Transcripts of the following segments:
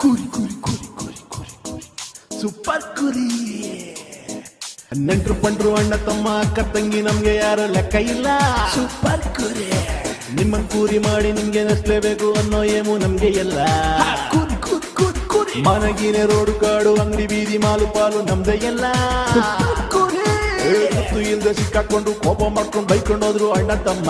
ಕುರಿ ಕುರಿ ಕುರಿ ಕುರಿ ಕುರಿ ಕುರಿ ಸೂಪರ್ ಕುರಿ. ನೆಂಟ್ರು ಪಂಟ್ರು ಅಣ್ಣ ತಮ್ಮ ಅಕ್ಕ ತಂಗಿ ನಮ್ಗೆ ಯಾರು ಲೆಕ್ಕ ಇಲ್ಲ. ಸೂಪರ್ ಕುರಿ. ನಿಮ್ಮನ್ ಕೂರಿ ಮಾಡಿ ನಿಮ್ಗೆ ನಸ್ಲೇಬೇಕು ಅನ್ನೋ ಏಮು ನಮ್ಗೆ ಎಲ್ಲ. ಕುರಿ ಕುರಿ ಕುರಿ ಕುರಿ. ಮನಗಿನೇ ರೋಡು ಕಾಡು ಅಂಗಡಿ ಬೀದಿ ಮಾಲು ಪಾಲು ನಮ್ದೇ ಎಲ್ಲ. ಗೊತ್ತು ಇಲ್ದೆ ಸಿಕ್ಕಾಕೊಂಡು ಕೋಪ ಮಾಡ್ಕೊಂಡು ಬೈಕೊಂಡು ಹೋದ್ರು ಅಣ್ಣ ತಮ್ಮ.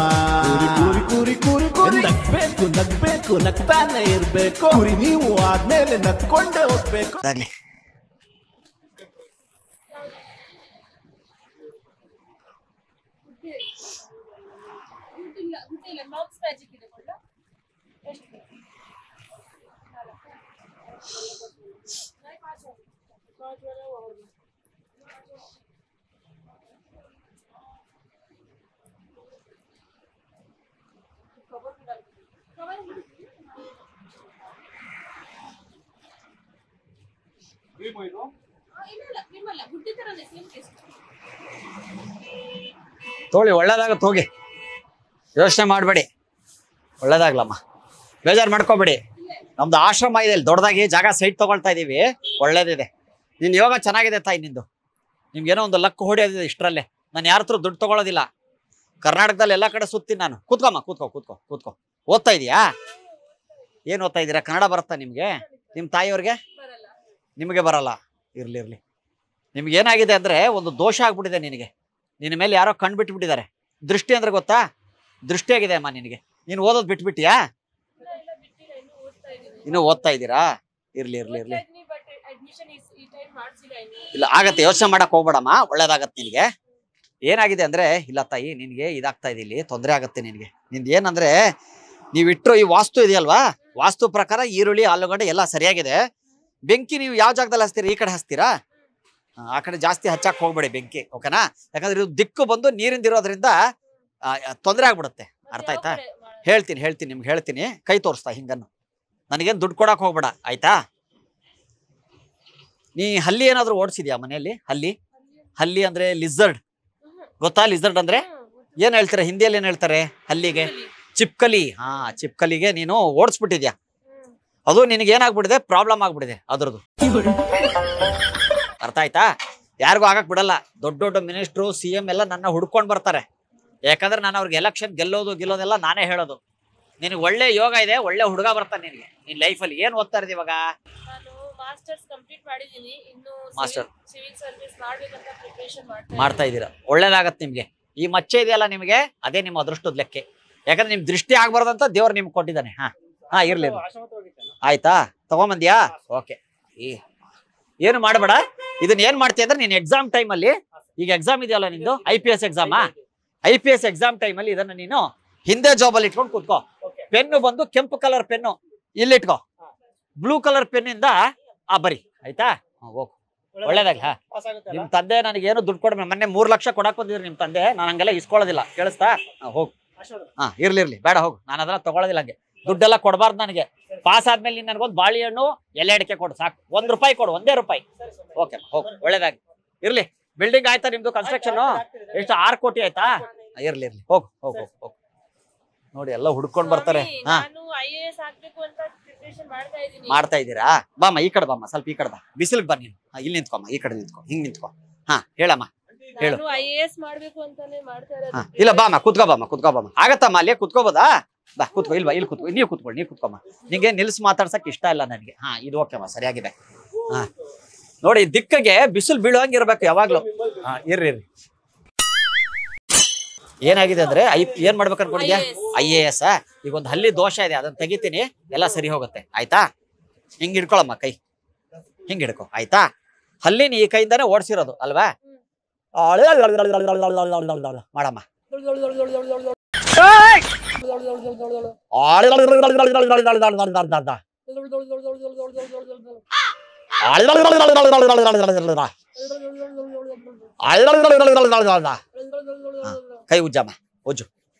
ಕೂರಿ ಕೂರಿ ಕೂರಿ ಕೂರಿ ನಗ್ಬೇಕು ನಗ್ಬೇಕು ನಗ್ತಾನೆ ಇರ್ಬೇಕು. ಕುರಿ ನೀವು ಆದ್ಮೇಲೆ ನಗ್ಕೊಂಡೇ ಹೋಗ್ಬೇಕು. ತೋಳಿ ಒಳ್ಳೇದಾಗತ್ತೆ, ಹೋಗಿ ಯೋಚನೆ ಮಾಡಬೇಡಿ, ಒಳ್ಳೇದಾಗ್ಲಮ್ಮ, ಬೇಜಾರು ಮಾಡ್ಕೋಬೇಡಿ. ನಮ್ದು ಆಶ್ರಮ ಇದೆ ಇಲ್ಲಿ ದೊಡ್ಡದಾಗಿ, ಜಾಗ ಸೈಟ್ ತಗೊಳ್ತಾ ಇದೀವಿ, ಒಳ್ಳೇದಿದೆ. ನಿನ್ನ ಯೋಗ ಚೆನ್ನಾಗಿದೆ ತಾಯಿ, ನಿಂದು ನಿಮ್ಗೇನೋ ಒಂದು ಲಕ್ ಹೊಡಿಯೋದಿದೆ ಇಷ್ಟರಲ್ಲೇ. ನಾನು ಯಾರ ಹತ್ರ ದುಡ್ಡು ತಗೊಳ್ಳೋದಿಲ್ಲ, ಕರ್ನಾಟಕದಲ್ಲಿ ಎಲ್ಲ ಕಡೆ ಸುತ್ತೀನಿ ನಾನು. ಕೂತ್ಕೊಮ್ಮ, ಕೂತ್ಕೋ ಕೂತ್ಕೋ ಕೂತ್ಕೋ. ಓದ್ತಾ ಇದೀಯಾ? ಏನು ಓದ್ತಾ ಇದ್ದೀರಾ? ಕನ್ನಡ ಬರುತ್ತಾ ನಿಮಗೆ? ನಿಮ್ಮ ತಾಯಿಯವ್ರಿಗೆ? ನಿಮಗೆ ಬರಲ್ಲ. ಇರ್ಲಿ ಇರ್ಲಿ. ನಿಮ್ಗೆ ಏನಾಗಿದೆ ಅಂದ್ರೆ ಒಂದು ದೋಷ ಆಗ್ಬಿಟ್ಟಿದೆ ನಿನಗೆ. ನಿನ್ನ ಮೇಲೆ ಯಾರೋ ಕಣ್ಣು ಬಿಟ್ಬಿಟ್ಟಿದ್ದಾರೆ. ದೃಷ್ಟಿ ಅಂದ್ರೆ ಗೊತ್ತಾ? ದೃಷ್ಟಿ ಆಗಿದೆ ಅಮ್ಮ ನಿನಗೆ. ನೀನು ಓದೋದು ಬಿಟ್ಬಿಟ್ಟಿಯಾ? ಇನ್ನು ಓದ್ತಾ ಇದ್ದೀರಾ? ಇರ್ಲಿ ಇರ್ಲಿ ಇರ್ಲಿ. ಇಲ್ಲ, ಆಗತ್ತೆ, ಯೋಚನೆ ಮಾಡಕ್ ಹೋಗ್ಬೇಡಮ್ಮ, ಒಳ್ಳೇದಾಗತ್ತೆ ನಿನಗೆ. ಏನಾಗಿದೆ ಅಂದ್ರೆ, ಇಲ್ಲ ತಾಯಿ ನಿನಗೆ ಇದಾಗ್ತಾ ಇದೆ, ಇಲ್ಲಿ ತೊಂದರೆ ಆಗತ್ತೆ ನಿನಗೆ. ನಿಂದು ಏನಂದ್ರೆ, ನೀವಿಟ್ಟರು ಈ ವಾಸ್ತು ಇದೆಯಲ್ವಾ, ವಾಸ್ತು ಪ್ರಕಾರ ಈರುಳ್ಳಿ ಆಲೂಗಡ್ಡೆ ಎಲ್ಲ ಸರಿಯಾಗಿದೆ. ಬೆಂಕಿ ನೀವು ಯಾವ ಜಾಗದಲ್ಲಿ ಹಚ್ತೀರಾ? ಈ ಕಡೆ ಹಚ್ತೀರಾ? ಆ ಕಡೆ ಜಾಸ್ತಿ ಹಚ್ಚಕ್ ಹೋಗ್ಬೇಡಿ ಬೆಂಕಿ, ಓಕೆನಾ? ಯಾಕಂದ್ರೆ ಇದು ದಿಕ್ಕು ಬಂದು ನೀರಿಂದ ಇರೋದ್ರಿಂದ ತೊಂದರೆ ಆಗ್ಬಿಡುತ್ತೆ. ಅರ್ಥ ಆಯ್ತಾ? ಹೇಳ್ತೀನಿ ನಿಮ್ಗೆ ಹೇಳ್ತೀನಿ. ಕೈ ತೋರಿಸ್ತಾ ಹಿಂಗನ್ನು. ನನಗೇನು ದುಡ್ಡು ಕೊಡಕ್ ಹೋಗ್ಬೇಡ, ಆಯ್ತಾ? ನೀ ಹಲ್ಲಿ ಏನಾದ್ರು ಓಡಿಸಿದ್ಯಾ ಮನೆಯಲ್ಲಿ? ಹಲ್ಲಿ ಅಂದ್ರೆ ಲಿಸರ್ಡ್, ಗೊತ್ತಾ? ಲಿಸರ್ಡ್ ಅಂದ್ರೆ ಏನ್ ಹೇಳ್ತಾರೆ ಹಿಂದಿಯಲ್ಲಿ? ಏನ್ ಹೇಳ್ತಾರೆ ಹಲ್ಲಿಗೆ? ಚಿಪ್ಕಲಿ. ಹಾ, ಚಿಪ್ಕಲಿಗೆ ನೀನು ಓಡಿಸ್ಬಿಟ್ಟಿದ್ಯಾ. ಅದು ನಿನಗೆ ಏನಾಗ್ಬಿಟ್ಟಿದೆ? ಪ್ರಾಬ್ಲಮ್ ಆಗ್ಬಿಟ್ಟಿದೆ ಅದ್ರದ್ದು. ಅರ್ಥ ಆಯ್ತಾ? ಯಾರಿಗೂ ಆಗಕ್ ಬಿಡಲ್ಲ. ದೊಡ್ಡ ದೊಡ್ಡ ಮಿನಿಸ್ಟ್ರು, CM ಎಲ್ಲ ನನ್ನ ಹುಡ್ಕೊಂಡ್ ಬರ್ತಾರೆ. ಯಾಕಂದ್ರೆ ನಾನು ಅವ್ರಿಗೆ ಎಲೆಕ್ಷನ್ ಗೆಲ್ಲೋದೆಲ್ಲ ನಾನೇ ಹೇಳೋದು. ನಿನಗೆ ಒಳ್ಳೆ ಯೋಗ ಇದೆ, ಒಳ್ಳೆ ಹುಡುಗ ಬರ್ತಾನೆ ನಿನಗೆ ನಿನ್ ಲೈಫಲ್ಲಿ. ಏನ್ ಓದ್ತಾ ಇರೋದು ಇವಾಗ? ಮಾಸ್ಟರ್ಸ್ ಕಂಪ್ಲೀಟ್ ಮಾಡಿದೀನಿ. ಇನ್ನು ಮಾಸ್ಟರ್ ಸಿವಿಲ್ ಸರ್ವಿಸ್ ಮಾಡ್ಬೇಕಂತ ಪ್ರಿಪರೇಷನ್ ಮಾಡ್ತಾ ಇದ್ದೀರಾ. ಒಳ್ಳೇದಾಗತ್ತೆ ನಿಮ್ಗೆ. ಈ ಮಚ್ಚೆ ಇದೆಯಲ್ಲ ನಿಮಗೆ, ಅದೇ ನಿಮ್ಮ ಅದೃಷ್ಟದ ಲೆಕ್ಕೆ. ಯಾಕಂದ್ರೆ ನಿಮ್ ದೃಷ್ಟಿ ಆಗ್ಬಾರ್ದಂತ ದೇವ್ರು ನಿಮ್ಗೆ ಕೊಟ್ಟಿದ್ದಾನೆ. ಹಾ ಇರ್ಲಿ. ಆಯ್ತಾ? ತಗೊಂಬಂದ್ಯಾ? ಓಕೆ. ಏನು ಮಾಡಬೇಡ. ಇದನ್ನ ಏನ್ ಮಾಡ್ತೀಯ ಅಂದ್ರೆ, ನೀನ್ ಎಕ್ಸಾಮ್ ಟೈಮಲ್ಲಿ, ಈಗ ಎಕ್ಸಾಮ್ ಇದೆಯಲ್ಲ ನಿಂದು, IPS ಎಕ್ಸಾಮಾ, IPS ಎಕ್ಸಾಮ್ ಟೈಮಲ್ಲಿ ಇದನ್ನ ನೀನು ಹಿಂದೆ ಜಾಬಲ್ಲಿ ಇಟ್ಕೊಂಡು ಕೂತ್ಕೋ. ಪೆನ್ನು ಬಂದು ಕೆಂಪು ಕಲರ್ ಪೆನ್ನು ಇಲ್ಲಿಟ್ಕೋ. ಬ್ಲೂ ಕಲರ್ ಪೆನ್ನಿಂದ ಬರಿ, ಆಯ್ತಾ? ಹೋಗು, ಒಳ್ಳೇದಾಗ. ನಿಮ್ ತಂದೆ ನನಗೇನು ದುಡ್ಡು ಕೊಡ, ಮೊನ್ನೆ 3 ಲಕ್ಷ ಕೊಡಕ್ ಬಂದಿದ್ರು ನಿಮ್ ತಂದೆ. ನಾನು ಹಂಗೆಲ್ಲ ಇಸ್ಕೊಳ್ಳೋದಿಲ್ಲ, ಕೇಳಿಸ್ತಾ? ಹೋಗು. ಇರ್ಲಿ ಬಾಡ, ಹೋಗು. ನಾನು ಅದೆಲ್ಲ ತಗೊಳ್ಳೋದಿಲ್ಲ. ಹಂಗೆ ದುಡ್ಡೆಲ್ಲ ಕೊಡಬಾರ್ದು ನನಗೆ. ಪಾಸ್ ಆದ್ಮೇಲೆ ನೀನ್ ನನಗೊಂದು ಬಾಳೆಹಣ್ಣು ಎಲೆ ಅಡಿಕೆ ಕೊಡು ಸಾಕು. ₹1 ಕೊಡು, ₹1. ಓಕೆ, ಹೋಗು, ಒಳ್ಳೇದಾಗಿ. ಇರ್ಲಿ. ಬಿಲ್ಡಿಂಗ್ ಆಯ್ತಾ ನಿಮ್ದು ಕನ್ಸ್ಟ್ರಕ್ಷನ್? ಎಷ್ಟು? 6 ಕೋಟಿ ಆಯ್ತಾ? ಇರ್ಲಿ ಹೋಗು ಹೋಗು ಹೋಗು. ನೋಡಿ ಎಲ್ಲ ಹುಡ್ಕೊಂಡ್ ಬರ್ತಾರೆ. ಮಾಡ್ತಾ ಇದ್ದೀರಾ? ಬಾಮ್ಮ, ಈ ಕಡೆ ಬಾಮ್ಮ, ಸ್ವಲ್ಪ ಈ ಕಡೆ ಬಾ. ಬಿಸಿಲಿಗೆ ಬಾ ನೀನು. ಇಲ್ಲಿ ನಿಂತ್ಕೊಮ್ಮ, ಈ ಕಡೆ ನಿಂತ್ಕೊ, ಹಿಂಗ್ ನಿಂತ್ಕೊ. ಹೇಳಮ್ಮ, ಹೇಳು. IAS ಮಾಡ್ಬೇಕು ಅಂತಾನೆ ಮಾಡ್ತಾ ಇರೋದು. ಇಲ್ಲ ಬಾಮ್ಮ, ಕುತ್ಕೋಬಾಮ್ಮ. ಆಗತ್ತಮ್ಮ, ಅಲ್ಲೇ ಕುತ್ಕೋಬೋದಾ? ಬಾ, ಕುತ್ಕೋ. ಇಲ್ವಾ, ಇಲ್ಲಿ ಕುತ್ಕೋ. ನೀವು ಕುತ್ಕೊಮ್ಮ. ನಿಂಗೆ ನಿಲ್ಸಿ ಮಾತಾಡ್ಸಕ್ ಇಷ್ಟ ಇಲ್ಲ ನನಗೆ. ಇದು ಓಕೆಮ್ಮ, ಸರಿಯಾಗಿದೆ. ನೋಡಿ, ದಿಕ್ಕಗೆ ಬಿಸಿಲು ಬೀಳುವಂಗೆ ಇರ್ಬೇಕು ಯಾವಾಗ್ಲೂ. ಇರ್ರಿ. ಏನಾಗಿದೆ ಅಂದ್ರೆ, ಏನ್ ಮಾಡ್ಬೇಕು ಅನ್ಕೊಂಡಿದ್ಯಾ? IAS. ಈಗ ಒಂದು ಹಲ್ಲಿ ದೋಷ ಇದೆ, ಅದನ್ನ ತೆಗಿತೀನಿ, ಎಲ್ಲ ಸರಿ ಹೋಗುತ್ತೆ, ಆಯ್ತಾ? ಹಿಂಗ್ ಹಿಡ್ಕೊಳಮ್ಮ, ಕೈ ಹಿಂಗ್ ಹಿಡ್ಕೊ, ಆಯ್ತಾ? ಹಲ್ಲಿನ ಈ ಕೈಯಿಂದಾನೆ ಓಡಿಸಿರೋದು ಅಲ್ವಾ? ಮಾಡಮ್ಮ. ಕೈ ಉಜ್ಜಮ್ಮ, ಉಜ್ಜು.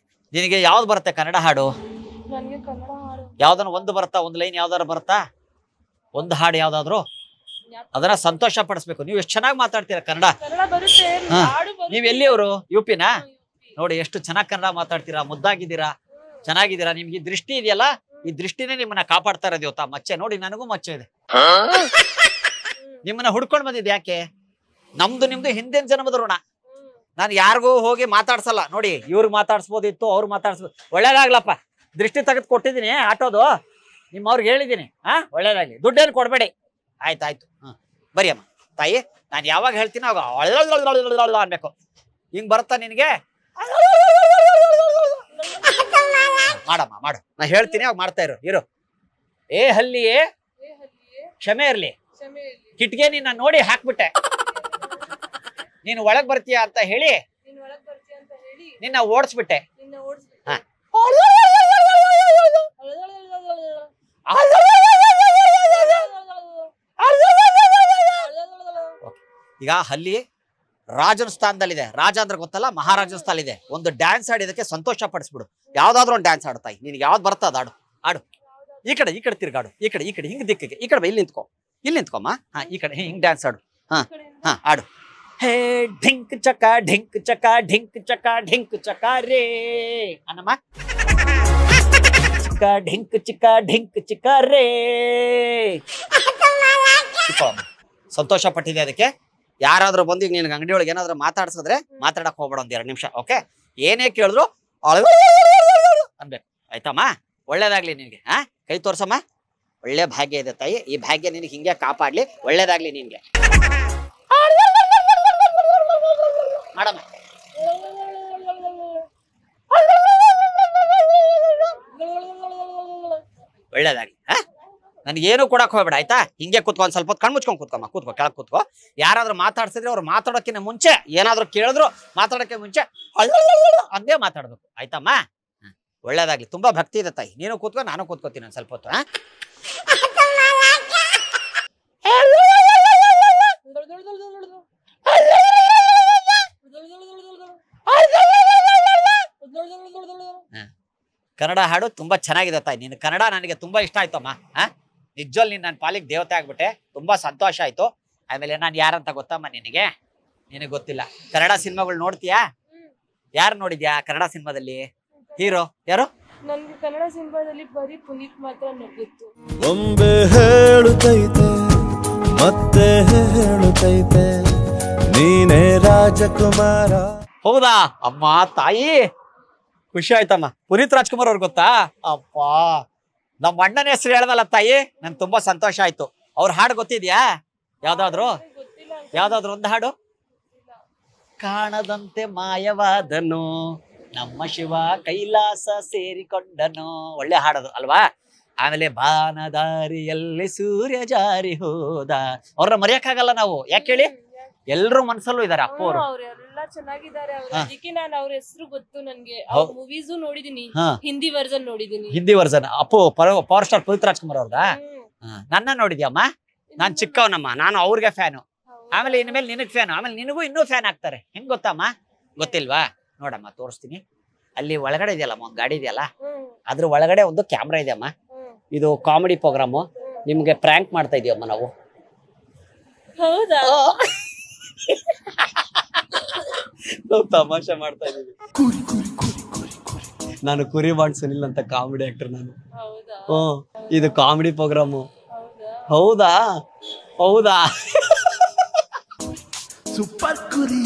ನಿನಗೆ ಯಾವ್ದು ಬರುತ್ತೆ ಕನ್ನಡ ಹಾಡು? ಯಾವ್ದನ್ನ ಒಂದು ಬರುತ್ತಾ? ಒಂದು ಲೈನ್ ಯಾವ್ದಾರು ಬರುತ್ತಾ? ಒಂದು ಹಾಡು ಯಾವ್ದಾದ್ರು? ಅದನ್ನ ಸಂತೋಷ ಪಡಿಸ್ಬೇಕು. ನೀವು ಎಷ್ಟು ಚೆನ್ನಾಗಿ ಮಾತಾಡ್ತೀರಾ ಕನ್ನಡ. ನೀವ್ ಎಲ್ಲಿಯವರು? UPನಾ? ನೋಡಿ ಎಷ್ಟು ಚೆನ್ನಾಗಿ ಕನ್ನಡ ಮಾತಾಡ್ತೀರಾ, ಮುದ್ದಾಗಿದ್ದೀರಾ, ಚೆನ್ನಾಗಿದ್ದೀರಾ. ನಿಮ್ಗೆ ದೃಷ್ಟಿ ಇದೆಯಲ್ಲ, ಈ ದೃಷ್ಟಿನೇ ನಿಮ್ಮನ್ನ ಕಾಪಾಡ್ತಾ ಇರೋದು ಇವತ್ತು. ಮಚ್ಚೆ ನೋಡಿ, ನನಗೂ ಮಚ್ಚೆ ಇದೆ. ನಿಮ್ಮನ್ನ ಹುಡ್ಕೊಂಡ್ ಬಂದಿದ್ದೆ ಯಾಕೆ? ನಮ್ದು ನಿಮ್ದು ಹಿಂದಿನ ಜನ್ಮದ ಋಣ. ನಾನು ಯಾರಿಗೂ ಹೋಗಿ ಮಾತಾಡ್ಸಲ್ಲ. ನೋಡಿ, ಇವ್ರಿಗೆ ಮಾತಾಡ್ಸ್ಬೋದಿತ್ತು, ಅವ್ರು ಮಾತಾಡ್ಸ್ಬೋದು. ಒಳ್ಳೇದಾಗ್ಲಪ್ಪ, ದೃಷ್ಟಿ ತೆಗೆದು ಕೊಟ್ಟಿದ್ದೀನಿ ಆಟೋದು, ನಿಮ್ಮವ್ರಿಗೆ ಹೇಳಿದ್ದೀನಿ. ಒಳ್ಳೇದಾಗ್ಲಿ, ದುಡ್ಡೇನು ಕೊಡ್ಬೇಡಿ. ಆಯ್ತಾಯ್ತು. ಬರೀ ಅಮ್ಮ ತಾಯಿ, ನಾನು ಯಾವಾಗ ಹೇಳ್ತೀನಿ ಅವಾಗ ಅನ್ಬೇಕು. ಹಿಂಗ್ ಬರುತ್ತಾ ನಿನಗೆ? ಮಾಡಮ್ಮ, ಮಾಡು. ನಾ ಹೇಳ್ತೀನಿ ಅವಾಗ ಮಾಡ್ತಾ ಇರು. ಏ ಹಲ್ಲಿಯೇ, ಕ್ಷಮೆ ಇರ್ಲಿ. ಕಿಟ್ಗೆ ನಿನ್ನ ನೋಡಿ ಹಾಕ್ಬಿಟ್ಟೆ. ನೀನು ಒಳಗ್ ಬರ್ತೀಯ ಅಂತ ಹೇಳಿ ನಿನ್ನ ಓಡಿಸ್ಬಿಟ್ಟೆ. ಈಗ ಹಲ್ಲಿ ರಾಜನ ಸ್ಥಾನದಲ್ಲಿದೆ. ರಾಜ ಅಂದ್ರೆ ಗೊತ್ತಲ್ಲ, ಮಹಾರಾಜನ ಸ್ಥಾನದಲ್ಲಿದೆ. ಒಂದು ಡ್ಯಾನ್ಸ್ ಆಡಿದಕ್ಕೆ ಸಂತೋಷ ಪಡಿಸ್ಬಿಡು. ಯಾವ್ದಾದ್ರು ಒಂದು ಡ್ಯಾನ್ಸ್ ಆಡ್ತಾಯಿ. ನಿನ್ಗೆ ಯಾವ್ದು ಬರ್ತದ ಆಡು. ಆಡು. ಈ ಕಡೆ ತಿರ್ಗಾಡು. ಈ ಕಡೆ ಹಿಂಗ್ ದಿಕ್ಕಿಗೆ. ಈ ಕಡೆ ಇಲ್ಲಿ ನಿಂತ್ಕೊಮ್ಮ. ಈ ಕಡೆ ಹಿಂಗ್ ಡ್ಯಾನ್ಸ್ ಆಡು. ಆಡು. ಹೇ ಢಿಂಕ್ ಚಕ ಢಿಂಕ್ ಚಕ ಢಿಂಕ್ ಚಕ ಢಿಂಕ್ ಚಕ ರೇ ಅನ್ನಮ್ಮ. ಚಿಕ್ಕ ಢಿಂಕ್ ಚಿಕ್ಕ ಢಿಂಕ್ ಚಿಕ್ಕ ರೇ. ಸಂತೋಷ ಪಟ್ಟಿದೆ ಅದಕ್ಕೆ. ಯಾರಾದ್ರೂ ಬಂದು ಈಗ ನಿನ್ಗೆ ಅಂಗಡಿ ಒಳಗೆ ಏನಾದ್ರು ಮಾತಾಡ್ಸಿದ್ರೆ ಮಾತಾಡಕ್ ಹೋಗ್ಬೇಡ, ಒಂದ್ 2 ನಿಮಿಷ. ಓಕೆ? ಏನೇ ಕೇಳಿದ್ರು ಅನ್ಬೇಕು. ಆಯ್ತಮ್ಮ? ಒಳ್ಳೇದಾಗ್ಲಿ ನಿನ್ಗೆ. ಕೈ ತೋರ್ಸಮ್ಮ. ಒಳ್ಳೆ ಭಾಗ್ಯ ಇದೆ ತಾಯಿ. ಈ ಭಾಗ್ಯ ನಿನಗೆ ಹಿಂಗೆ ಕಾಪಾಡ್ಲಿ. ಒಳ್ಳೇದಾಗ್ಲಿ ನಿನ್ಗೆ. ಮಾಡಮ್ಮ. ಒಳ್ಳೇದಾಗ್ಲಿ. ನನ್ಗೇನು ಕೊಡಕ್ ಹೋಗ್ಬೇಡ ಆಯ್ತಾ? ಹಿಂಗೆ ಕೂತ್ಕೊಂಡ್ ಸ್ವಲ್ಪ ಹೊತ್ತು ಕಣ್ ಮುಚ್ಕೊಂಡ್ ಕೂತ್ಕೋ. ಕೆಳಗ್ ಕೂತ್ಕೋ. ಯಾರಾದ್ರೂ ಮಾತಾಡ್ಸಿದ್ರೆ ಅವ್ರು ಮಾತಾಡೋಕ್ಕಿಂತ ಮುಂಚೆ, ಏನಾದ್ರು ಕೇಳಿದ್ರು ಮಾತಾಡೋಕೆ ಮುಂಚೆ ಅಂದೇ ಮಾತಾಡ್ಬೇಕು. ಆಯ್ತಮ್ಮ? ಒಳ್ಳೇದಾಗ್ಲಿ. ತುಂಬಾ ಭಕ್ತಿ ಇದೆ ತಾಯಿ. ನೀನು ಕೂತ್ಕೋ, ನಾನು ಕೂತ್ಕೋತೀನಿ ಒಂದ್ ಸ್ವಲ್ಪ ಹೊತ್ತು. ಕನ್ನಡ ಹಾಡು ತುಂಬಾ ಚೆನ್ನಾಗಿದೆ ತಾಯಿ. ನಿನ್ನ ಕನ್ನಡ ನನಗೆ ತುಂಬಾ ಇಷ್ಟ ಆಯ್ತಮ್ಮ. ನಿಜವಲ್ ನೀನ್ ನನ್ನ ಪಾಲಿಗೆ ದೇವತೆ ಆಗ್ಬಿಟ್ಟೆ. ತುಂಬಾ ಸಂತೋಷ ಆಯ್ತು. ಆಮೇಲೆ ನಾನು ಯಾರಂತ ಗೊತ್ತಮ್ಮ ನಿನಗೆ? ನಿನಗೆ ಗೊತ್ತಿಲ್ಲ. ಕನ್ನಡ ಸಿನಿಮಾಗಳು ನೋಡ್ತೀಯಾ? ಯಾರು ನೋಡಿದ್ಯಾ ಕನ್ನಡ ಸಿನಿಮಾದಲ್ಲಿ? ಹೀರೋ ಯಾರು? ನನ್ಗೆ ಕನ್ನಡ ಸಿನಿಮಾದಲ್ಲಿ ಬರೀ ಪುನೀತ್ ಮಾತ್ರ ನೋಡಿತ್ತು. ಒಮ್ಮೆ ಹೇಳುತ್ತೈತೆ ಮತ್ತೆ ಹೇಳುತ್ತೈತೆ ನೀನೇ ರಾಜಕುಮಾರ. ಹೌದಾ ಅಮ್ಮ ತಾಯಿ, ಖುಷಿ ಆಯ್ತಮ್ಮ. ಪುನೀತ್ ರಾಜ್ಕುಮಾರ್ ಅವ್ರು ಗೊತ್ತಾ? ಅಪ್ಪ, ನಮ್ಮ ಅಣ್ಣನ ಹೆಸರು ಹೇಳ್ದಲ್ಲ ತಾಯಿ, ನನ್ ತುಂಬಾ ಸಂತೋಷ ಆಯ್ತು. ಅವ್ರ ಹಾಡು ಗೊತ್ತಿದ್ಯಾ? ಯಾವ್ದಾದ್ರು ಒಂದು ಹಾಡು? ಕಾಣದಂತೆ ಮಾಯವಾದನು ನಮ್ಮ ಶಿವ ಕೈಲಾಸ ಸೇರಿಕೊಂಡನು. ಒಳ್ಳೆ ಹಾಡೋದು ಅಲ್ವಾ? ಆಮೇಲೆ ಬಾನದಾರಿಯಲ್ಲಿ ಸೂರ್ಯ ಜಾರಿ ಹೋದ. ಅವ್ರನ್ನ ಮರೆಯಕ್ಕಾಗಲ್ಲ ನಾವು. ಯಾಕೆ ಹೇಳಿ? ಎಲ್ರೂ ಮನ್ಸಲ್ಲೂ ಇದಾರೆ ಅಪ್ಪು ಅವರು. ಅವರೆಲ್ಲ ಚೆನ್ನಾಗಿದ್ದಾರೆ. ಅದಕ್ಕೆ ನಾನು ಅವ್ರ ಹೆಸರು ಗೊತ್ತು ನನ್ಗೆ. ಮೂವೀಸು ನೋಡಿದೀನಿ. ಹಿಂದಿ ವರ್ಜನ್ ನೋಡಿದೀನಿ. Hindi version Appu power star Puneeth Rajkumar ಅವ್ರದ. ನನ್ನ ನೋಡಿದ್ಯಮ್ಮ? ನಾನ್ ಚಿಕ್ಕವನಮ್ಮ. ನಾನು ಅವ್ರಿಗೆ ಫ್ಯಾನು. ಆಮೇಲೆ ಇನ್ಮೇಲೆ ನಿನಗ್ ಫ್ಯಾನು. ಆಮೇಲೆ ನಿನಗೂ ಇನ್ನೂ ಫ್ಯಾನ್ ಆಗ್ತಾರೆ. ಹೆಂಗ್ ಗೊತ್ತಮ್ಮ? ಗೊತ್ತಿಲ್ವಾ? ನೋಡಮ್ಮ ತೋರಿಸ್ತೀನಿ. ಅಲ್ಲಿ ಒಳಗಡೆ ಇದೆಯಲ್ಲಮ್ಮ ಒಂದು ಗಾಡಿ ಇದೆಯಲ್ಲ, ಅದ್ರ ಒಳಗಡೆ ಒಂದು ಕ್ಯಾಮ್ರಾ ಇದೆಯಮ್ಮ. ಇದು ಕಾಮಿಡಿ ಪ್ರೋಗ್ರಾಮು. ನಿಮ್ಗೆ ಪ್ರ್ಯಾಂಕ್ ಮಾಡ್ತಾ ಇದೀವಮ್ಮ ನಾವು. ಹೌದಾ? ನಾವು ತಮಾಷೆ ಮಾಡ್ತಾ ಇದೀವಿ. ನಾನು ಕುರಿ ಬಾಂಡ್ ಸುನಿಲ್ ಅಂತ ಕಾಮಿಡಿ ಆಕ್ಟರ್ ನಾನು. ಇದು ಕಾಮಿಡಿ ಪ್ರೋಗ್ರಾಮು. ಹೌದಾ? ಸೂಪರ್ ಕುರಿ.